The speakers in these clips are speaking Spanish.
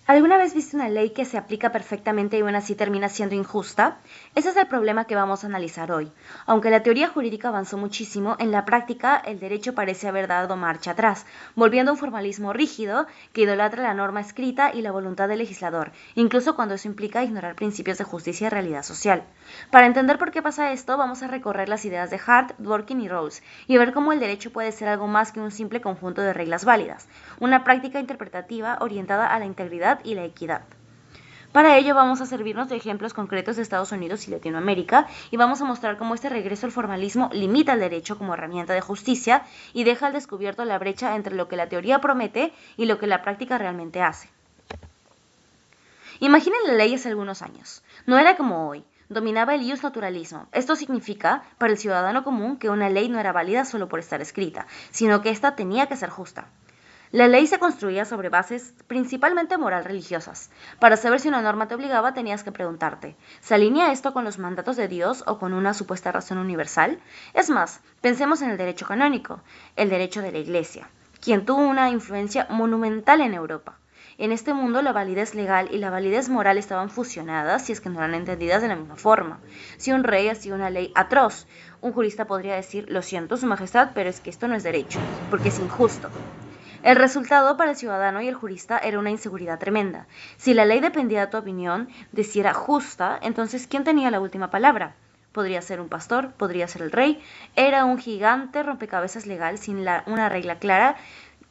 ¿Alguna vez viste una ley que se aplica perfectamente y aún así termina siendo injusta? Ese es el problema que vamos a analizar hoy. Aunque la teoría jurídica avanzó muchísimo, en la práctica el derecho parece haber dado marcha atrás, volviendo a un formalismo rígido que idolatra la norma escrita y la voluntad del legislador, incluso cuando eso implica ignorar principios de justicia y realidad social. Para entender por qué pasa esto, vamos a recorrer las ideas de Hart, Dworkin y Rawls y ver cómo el derecho puede ser algo más que un simple conjunto de reglas válidas, una práctica interpretativa orientada a la integridad y la equidad. Para ello vamos a servirnos de ejemplos concretos de Estados Unidos y Latinoamérica y vamos a mostrar cómo este regreso al formalismo limita el derecho como herramienta de justicia y deja al descubierto la brecha entre lo que la teoría promete y lo que la práctica realmente hace. Imaginen la ley hace algunos años. No era como hoy. Dominaba el ius naturalismo. Esto significa, para el ciudadano común, que una ley no era válida solo por estar escrita, sino que ésta tenía que ser justa. La ley se construía sobre bases principalmente moral religiosas. Para saber si una norma te obligaba tenías que preguntarte, ¿se alinea esto con los mandatos de Dios o con una supuesta razón universal? Es más, pensemos en el derecho canónico, el derecho de la Iglesia, quien tuvo una influencia monumental en Europa. En este mundo la validez legal y la validez moral estaban fusionadas si es que no eran entendidas de la misma forma. Si un rey hacía una ley atroz, un jurista podría decir, lo siento, su majestad, pero es que esto no es derecho, porque es injusto. El resultado para el ciudadano y el jurista era una inseguridad tremenda. Si la ley dependía de tu opinión, de si era justa, entonces ¿quién tenía la última palabra? Podría ser un pastor, podría ser el rey. Era un gigante rompecabezas legal sin una regla clara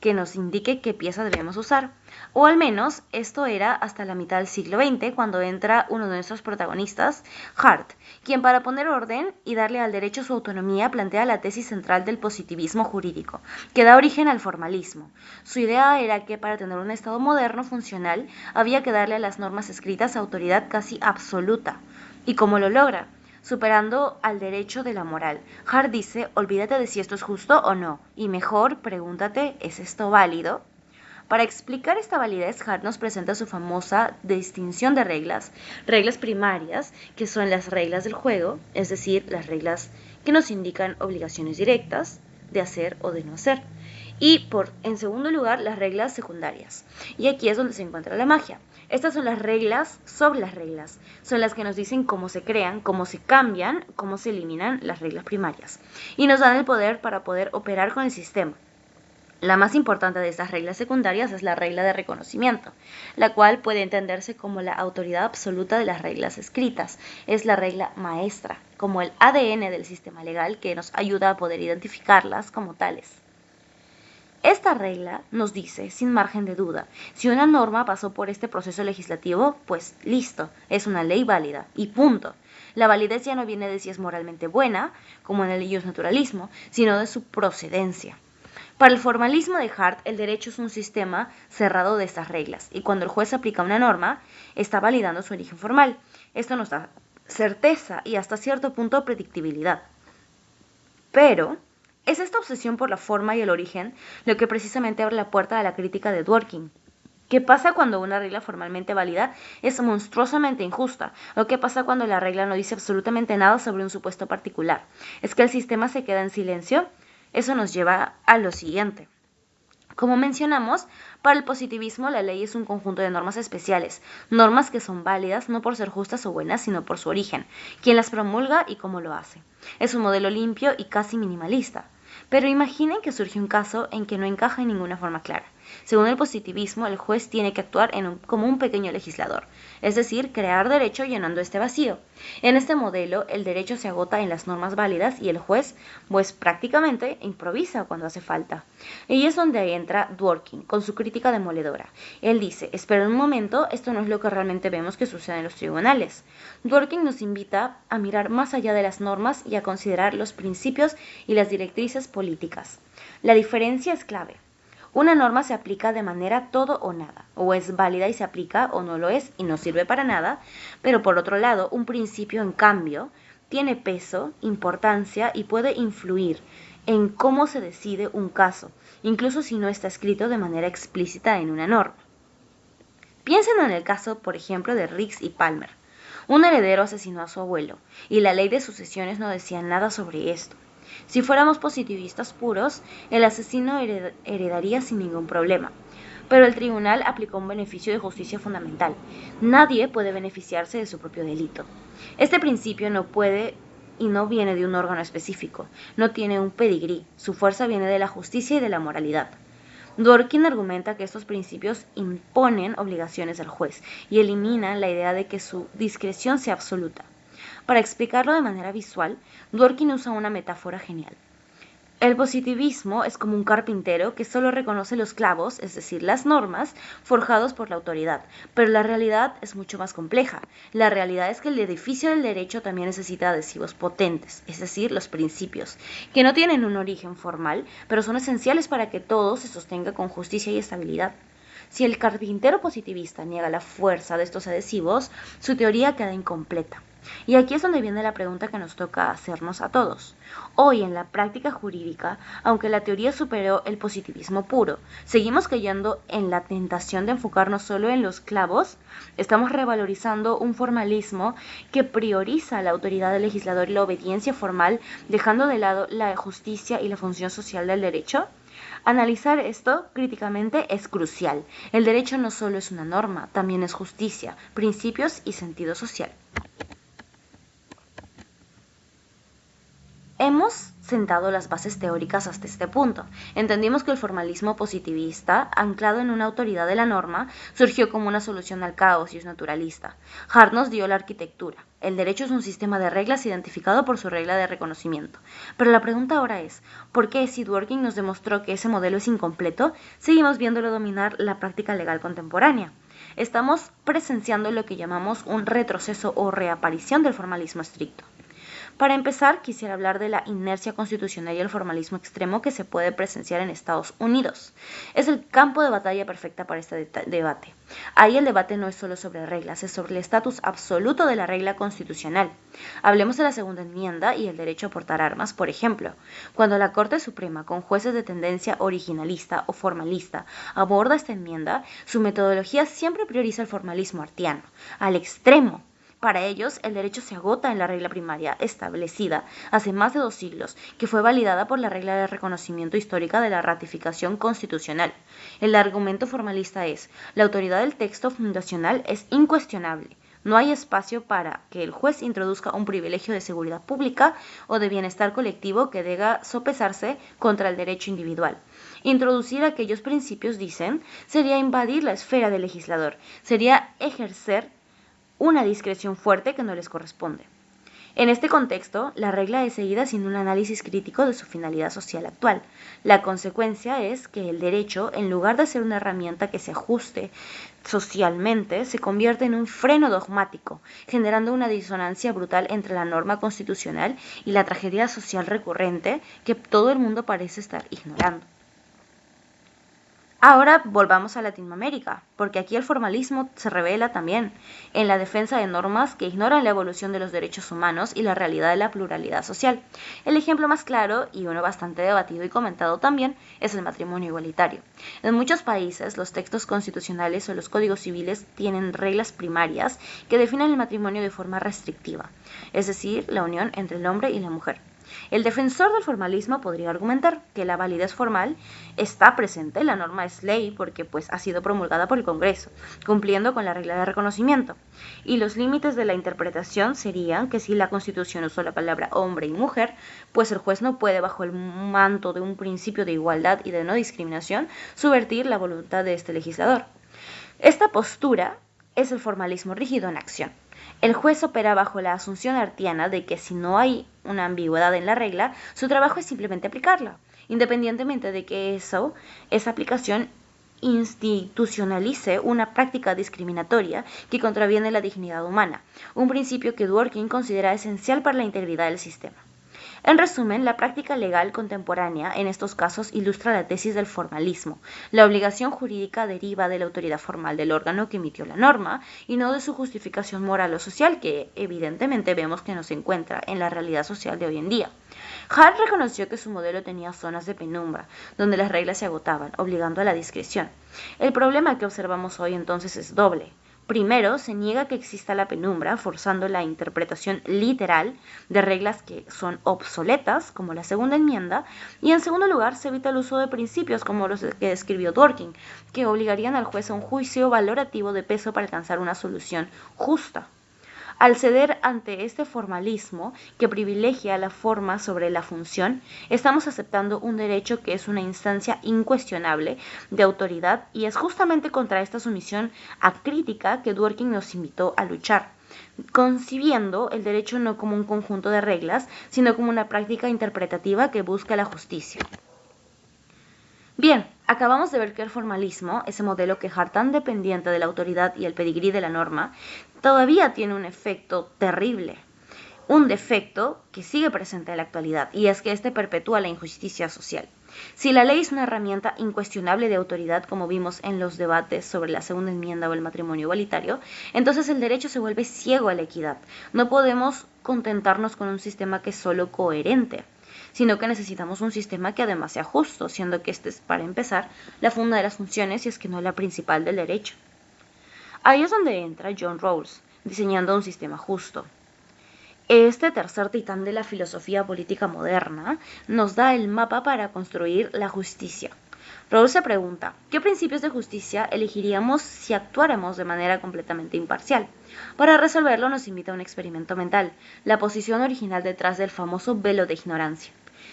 que nos indique qué pieza debemos usar. O al menos esto era hasta la mitad del siglo XX, cuando entra uno de nuestros protagonistas, Hart, quien para poner orden y darle al derecho su autonomía plantea la tesis central del positivismo jurídico, que da origen al formalismo. Su idea era que para tener un Estado moderno funcional había que darle a las normas escritas autoridad casi absoluta. ¿Y cómo lo logra? Superando al derecho de la moral. Hart dice, olvídate de si esto es justo o no, y mejor pregúntate, ¿es esto válido? Para explicar esta validez, Hart nos presenta su famosa distinción de reglas, reglas primarias, que son las reglas del juego, es decir, las reglas que nos indican obligaciones directas de hacer o de no hacer. Y en segundo lugar, las reglas secundarias. Y aquí es donde se encuentra la magia. Estas son las reglas sobre las reglas. Son las que nos dicen cómo se crean, cómo se cambian, cómo se eliminan las reglas primarias. Y nos dan el poder para poder operar con el sistema. La más importante de estas reglas secundarias es la regla de reconocimiento, la cual puede entenderse como la autoridad absoluta de las reglas escritas. Es la regla maestra, como el ADN del sistema legal que nos ayuda a poder identificarlas como tales. Esta regla nos dice, sin margen de duda, si una norma pasó por este proceso legislativo, pues listo, es una ley válida y punto. La validez ya no viene de si es moralmente buena, como en el ius naturalismo, sino de su procedencia. Para el formalismo de Hart, el derecho es un sistema cerrado de estas reglas, y cuando el juez aplica una norma, está validando su origen formal. Esto nos da certeza y hasta cierto punto predictibilidad. Pero es esta obsesión por la forma y el origen lo que precisamente abre la puerta a la crítica de Dworkin. ¿Qué pasa cuando una regla formalmente válida es monstruosamente injusta? ¿O qué pasa cuando la regla no dice absolutamente nada sobre un supuesto particular? ¿Es que el sistema se queda en silencio? Eso nos lleva a lo siguiente. Como mencionamos, para el positivismo la ley es un conjunto de normas especiales, normas que son válidas no por ser justas o buenas, sino por su origen, quién las promulga y cómo lo hace. Es un modelo limpio y casi minimalista. Pero imaginen que surge un caso en que no encaja en ninguna forma clara. Según el positivismo, el juez tiene que actuar como un pequeño legislador, es decir, crear derecho llenando este vacío. En este modelo, el derecho se agota en las normas válidas y el juez, pues prácticamente, improvisa cuando hace falta. Y es donde entra Dworkin, con su crítica demoledora. Él dice, espera un momento, esto no es lo que realmente vemos que sucede en los tribunales. Dworkin nos invita a mirar más allá de las normas y a considerar los principios y las directrices políticas. La diferencia es clave. Una norma se aplica de manera todo o nada, o es válida y se aplica o no lo es y no sirve para nada, pero por otro lado, un principio en cambio tiene peso, importancia y puede influir en cómo se decide un caso, incluso si no está escrito de manera explícita en una norma. Piensen en el caso, por ejemplo, de Riggs y Palmer. Un heredero asesinó a su abuelo, y la ley de sucesiones no decía nada sobre esto. Si fuéramos positivistas puros, el asesino heredaría sin ningún problema. pero el tribunal aplicó un beneficio de justicia fundamental. Nadie puede beneficiarse de su propio delito. Este principio no puede y no viene de un órgano específico, no tiene un pedigrí, su fuerza viene de la justicia y de la moralidad. Dworkin argumenta que estos principios imponen obligaciones al juez y eliminan la idea de que su discreción sea absoluta. Para explicarlo de manera visual, Dworkin usa una metáfora genial. El positivismo es como un carpintero que solo reconoce los clavos, es decir, las normas, forjados por la autoridad, pero la realidad es mucho más compleja. La realidad es que el edificio del derecho también necesita adhesivos potentes, es decir, los principios, que no tienen un origen formal, pero son esenciales para que todo se sostenga con justicia y estabilidad. Si el carpintero positivista niega la fuerza de estos adhesivos, su teoría queda incompleta. Y aquí es donde viene la pregunta que nos toca hacernos a todos. Hoy en la práctica jurídica, aunque la teoría superó el positivismo puro, seguimos cayendo en la tentación de enfocarnos solo en los clavos. Estamos revalorizando un formalismo que prioriza la autoridad del legislador y la obediencia formal, dejando de lado la justicia y la función social del derecho. Analizar esto críticamente es crucial. El derecho no solo es una norma, también es justicia, principios y sentido social. Hemos sentado las bases teóricas hasta este punto. Entendimos que el formalismo positivista, anclado en una autoridad de la norma, surgió como una solución al caos y es naturalista. Hart nos dio la arquitectura. El derecho es un sistema de reglas identificado por su regla de reconocimiento. Pero la pregunta ahora es, ¿por qué si Dworkin nos demostró que ese modelo es incompleto, seguimos viéndolo dominar la práctica legal contemporánea? Estamos presenciando lo que llamamos un retroceso o reaparición del formalismo estricto. Para empezar, quisiera hablar de la inercia constitucional y el formalismo extremo que se puede presenciar en Estados Unidos. Es el campo de batalla perfecta para este debate. Ahí el debate no es solo sobre reglas, es sobre el estatus absoluto de la regla constitucional. Hablemos de la segunda enmienda y el derecho a portar armas, por ejemplo. Cuando la Corte Suprema, con jueces de tendencia originalista o formalista, aborda esta enmienda, su metodología siempre prioriza el formalismo artiano, al extremo. Para ellos, el derecho se agota en la regla primaria, establecida hace más de 2 siglos, que fue validada por la regla de reconocimiento histórica de la ratificación constitucional. El argumento formalista es, la autoridad del texto fundacional es incuestionable. No hay espacio para que el juez introduzca un privilegio de seguridad pública o de bienestar colectivo que deba sopesarse contra el derecho individual. Introducir aquellos principios, dicen, sería invadir la esfera del legislador, sería ejercer una discreción fuerte que no les corresponde. En este contexto, la regla es seguida sin un análisis crítico de su finalidad social actual. La consecuencia es que el derecho, en lugar de ser una herramienta que se ajuste socialmente, se convierte en un freno dogmático, generando una disonancia brutal entre la norma constitucional y la tragedia social recurrente que todo el mundo parece estar ignorando. Ahora volvamos a Latinoamérica, porque aquí el formalismo se revela también en la defensa de normas que ignoran la evolución de los derechos humanos y la realidad de la pluralidad social. El ejemplo más claro, y uno bastante debatido y comentado también, es el matrimonio igualitario. En muchos países, los textos constitucionales o los códigos civiles tienen reglas primarias que definen el matrimonio de forma restrictiva, es decir, la unión entre el hombre y la mujer. El defensor del formalismo podría argumentar que la validez formal está presente, la norma es ley porque ha sido promulgada por el Congreso, cumpliendo con la regla de reconocimiento. Y los límites de la interpretación serían que si la Constitución usó la palabra hombre y mujer, pues el juez no puede, bajo el manto de un principio de igualdad y de no discriminación, subvertir la voluntad de este legislador. Esta postura es el formalismo rígido en acción. El juez opera bajo la asunción artiana de que si no hay una ambigüedad en la regla, su trabajo es simplemente aplicarla, independientemente de que esa aplicación institucionalice una práctica discriminatoria que contraviene la dignidad humana, un principio que Dworkin considera esencial para la integridad del sistema. En resumen, la práctica legal contemporánea en estos casos ilustra la tesis del formalismo. La obligación jurídica deriva de la autoridad formal del órgano que emitió la norma y no de su justificación moral o social, que evidentemente vemos que no se encuentra en la realidad social de hoy en día. Hart reconoció que su modelo tenía zonas de penumbra, donde las reglas se agotaban, obligando a la discreción. El problema que observamos hoy entonces es doble. Primero, se niega que exista la penumbra, forzando la interpretación literal de reglas que son obsoletas, como la segunda enmienda, y en segundo lugar, se evita el uso de principios como los que describió Dworkin, que obligarían al juez a un juicio valorativo de peso para alcanzar una solución justa. Al ceder ante este formalismo que privilegia la forma sobre la función, estamos aceptando un derecho que es una instancia incuestionable de autoridad y es justamente contra esta sumisión acrítica que Dworkin nos invitó a luchar, concibiendo el derecho no como un conjunto de reglas, sino como una práctica interpretativa que busca la justicia. Bien, acabamos de ver que el formalismo, ese modelo que es tan dependiente de la autoridad y el pedigrí de la norma, todavía tiene un efecto terrible, un defecto que sigue presente en la actualidad, y es que este perpetúa la injusticia social. Si la ley es una herramienta incuestionable de autoridad, como vimos en los debates sobre la segunda enmienda o el matrimonio igualitario, entonces el derecho se vuelve ciego a la equidad. No podemos contentarnos con un sistema que es solo coherente, sino que necesitamos un sistema que además sea justo, siendo que este es, para empezar, la funda de las funciones y es que no es la principal del derecho. Ahí es donde entra John Rawls, diseñando un sistema justo. Este tercer titán de la filosofía política moderna nos da el mapa para construir la justicia. Rawls se pregunta, ¿qué principios de justicia elegiríamos si actuáramos de manera completamente imparcial? Para resolverlo nos invita a un experimento mental, la posición original detrás del famoso velo de ignorancia.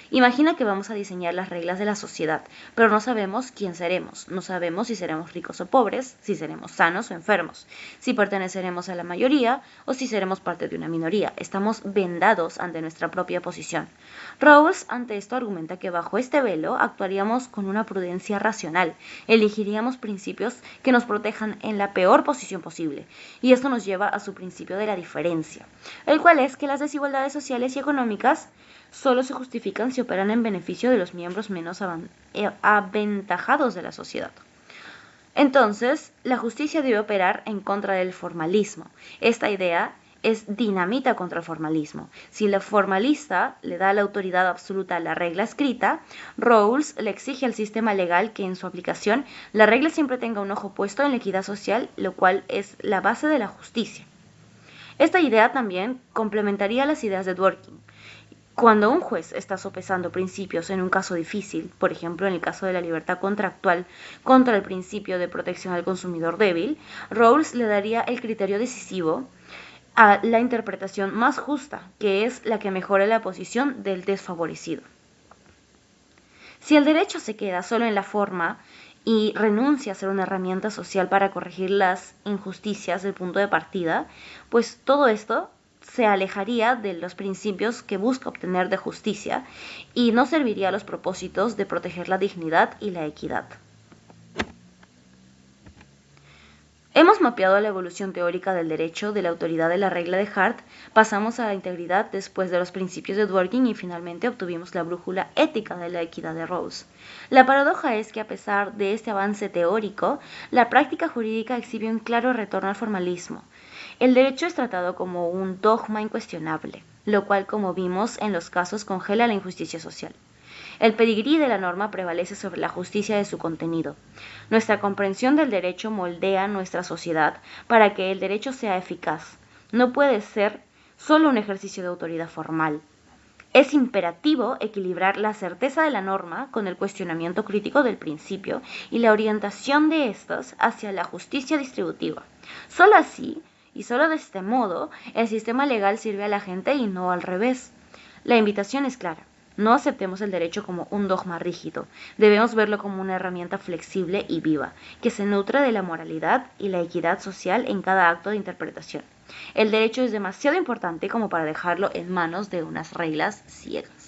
Imagina que vamos a diseñar las reglas de la sociedad, pero no sabemos quién seremos, no sabemos si seremos ricos o pobres, si seremos sanos o enfermos, si perteneceremos a la mayoría o si seremos parte de una minoría. Estamos vendados ante nuestra propia posición. Rawls ante esto argumenta que bajo este velo actuaríamos con una prudencia racional, elegiríamos principios que nos protejan en la peor posición posible, y esto nos lleva a su principio de la diferencia, el cual es que las desigualdades sociales y económicas solo se justifican si operan en beneficio de los miembros menos aventajados de la sociedad. Entonces, la justicia debe operar en contra del formalismo. Esta idea es dinamita contra el formalismo. Si el formalista le da la autoridad absoluta a la regla escrita, Rawls le exige al sistema legal que en su aplicación la regla siempre tenga un ojo puesto en la equidad social, lo cual es la base de la justicia. Esta idea también complementaría las ideas de Dworkin. Cuando un juez está sopesando principios en un caso difícil, por ejemplo en el caso de la libertad contractual contra el principio de protección al consumidor débil, Rawls le daría el criterio decisivo a la interpretación más justa, que es la que mejore la posición del desfavorecido. Si el derecho se queda solo en la forma y renuncia a ser una herramienta social para corregir las injusticias del punto de partida, pues todo esto se alejaría de los principios que busca obtener de justicia y no serviría a los propósitos de proteger la dignidad y la equidad. Hemos mapeado la evolución teórica del derecho, de la autoridad de la regla de Hart, pasamos a la integridad después de los principios de Dworkin y finalmente obtuvimos la brújula ética de la equidad de Rawls. La paradoja es que a pesar de este avance teórico, la práctica jurídica exhibe un claro retorno al formalismo. El derecho es tratado como un dogma incuestionable, lo cual, como vimos en los casos, congela la injusticia social. El pedigrí de la norma prevalece sobre la justicia de su contenido. Nuestra comprensión del derecho moldea nuestra sociedad para que el derecho sea eficaz. No puede ser solo un ejercicio de autoridad formal. Es imperativo equilibrar la certeza de la norma con el cuestionamiento crítico del principio y la orientación de estos hacia la justicia distributiva. Solo así, y solo de este modo, el sistema legal sirve a la gente y no al revés. La invitación es clara. No aceptemos el derecho como un dogma rígido, debemos verlo como una herramienta flexible y viva, que se nutre de la moralidad y la equidad social en cada acto de interpretación. El derecho es demasiado importante como para dejarlo en manos de unas reglas ciegas.